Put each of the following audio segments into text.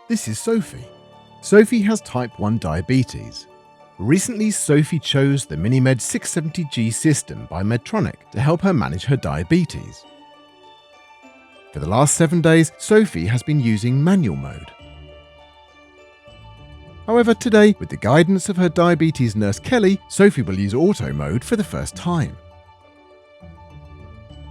This is Sophie. Sophie has type 1 diabetes. Recently, Sophie chose the MiniMed 670G system by Medtronic to help her manage her diabetes. For the last 7 days, Sophie has been using manual mode. However, today, with the guidance of her diabetes nurse Kelly, Sophie will use auto mode for the first time.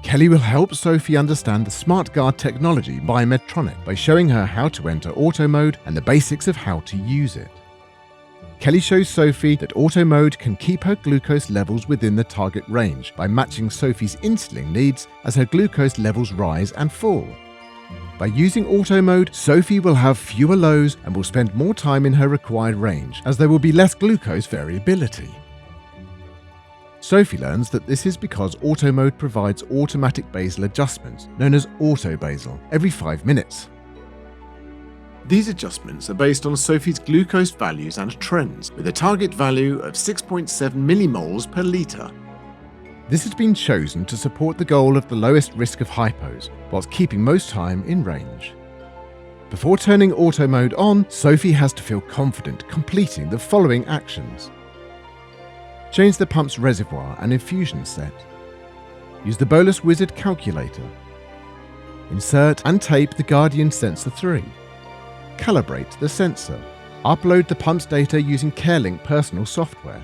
Kelly will help Sophie understand the SmartGuard technology by Medtronic by showing her how to enter auto mode and the basics of how to use it. Kelly shows Sophie that auto mode can keep her glucose levels within the target range by matching Sophie's insulin needs as her glucose levels rise and fall. By using auto mode, Sophie will have fewer lows and will spend more time in her required range, as there will be less glucose variability. Sophie learns that this is because auto mode provides automatic basal adjustments, known as auto basal, every 5 minutes. These adjustments are based on Sophie's glucose values and trends, with a target value of 6.7 millimoles per litre. This has been chosen to support the goal of the lowest risk of hypos, whilst keeping most time in range. Before turning auto mode on, Sophie has to feel confident completing the following actions. Change the pump's reservoir and infusion set. Use the Bolus Wizard calculator. Insert and tape the Guardian Sensor 3. Calibrate the sensor. Upload the pump's data using CareLink personal software.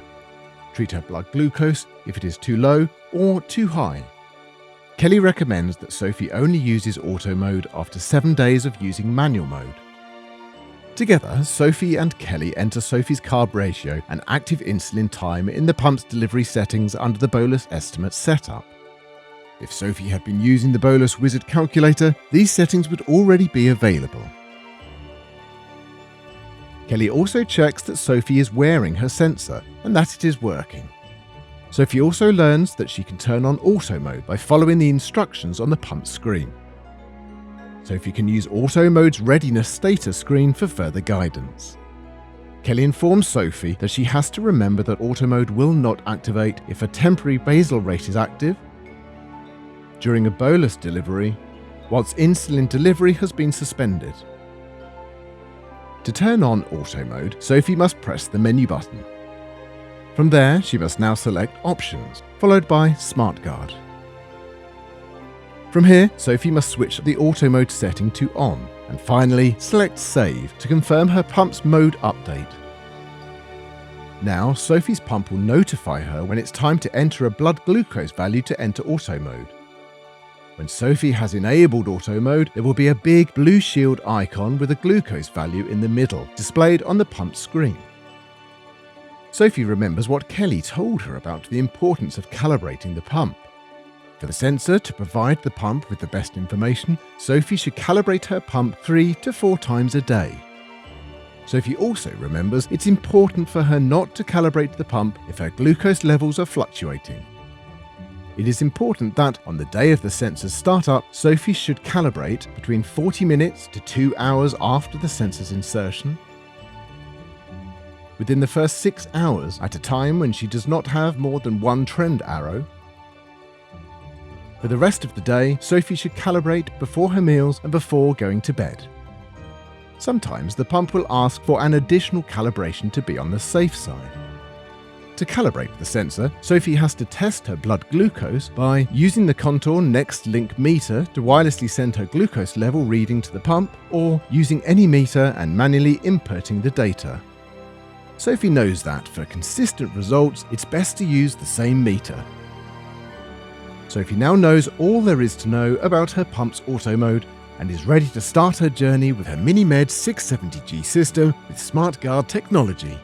Treat her blood glucose if it is too low or too high. Kelly recommends that Sophie only uses auto mode after 7 days of using manual mode. Together, Sophie and Kelly enter Sophie's carb ratio and active insulin time in the pump's delivery settings under the Bolus Estimate setup. If Sophie had been using the Bolus Wizard calculator, these settings would already be available. Kelly also checks that Sophie is wearing her sensor and that it is working. Sophie also learns that she can turn on auto mode by following the instructions on the pump screen. Sophie can use auto mode's readiness status screen for further guidance. Kelly informs Sophie that she has to remember that auto mode will not activate if a temporary basal rate is active, during a bolus delivery, whilst insulin delivery has been suspended. To turn on auto mode, Sophie must press the menu button. From there, she must now select Options, followed by SmartGuard. From here, Sophie must switch the auto mode setting to on, and finally select Save to confirm her pump's mode update. Now, Sophie's pump will notify her when it's time to enter a blood glucose value to enter auto mode. When Sophie has enabled auto mode, there will be a big blue shield icon with a glucose value in the middle, displayed on the pump screen. Sophie remembers what Kelly told her about the importance of calibrating the pump. For the sensor to provide the pump with the best information, Sophie should calibrate her pump 3 to 4 times a day. Sophie also remembers it's important for her not to calibrate the pump if her glucose levels are fluctuating. It is important that, on the day of the sensor's startup, Sophie should calibrate between 40 minutes to 2 hours after the sensor's insertion, within the first 6 hours at a time when she does not have more than one trend arrow. For the rest of the day, Sophie should calibrate before her meals and before going to bed. Sometimes the pump will ask for an additional calibration to be on the safe side. To calibrate the sensor, Sophie has to test her blood glucose by using the Contour Next Link meter to wirelessly send her glucose level reading to the pump, or using any meter and manually inputting the data. Sophie knows that, for consistent results, it's best to use the same meter. Sophie now knows all there is to know about her pump's auto mode and is ready to start her journey with her MiniMed 670G system with SmartGuard technology.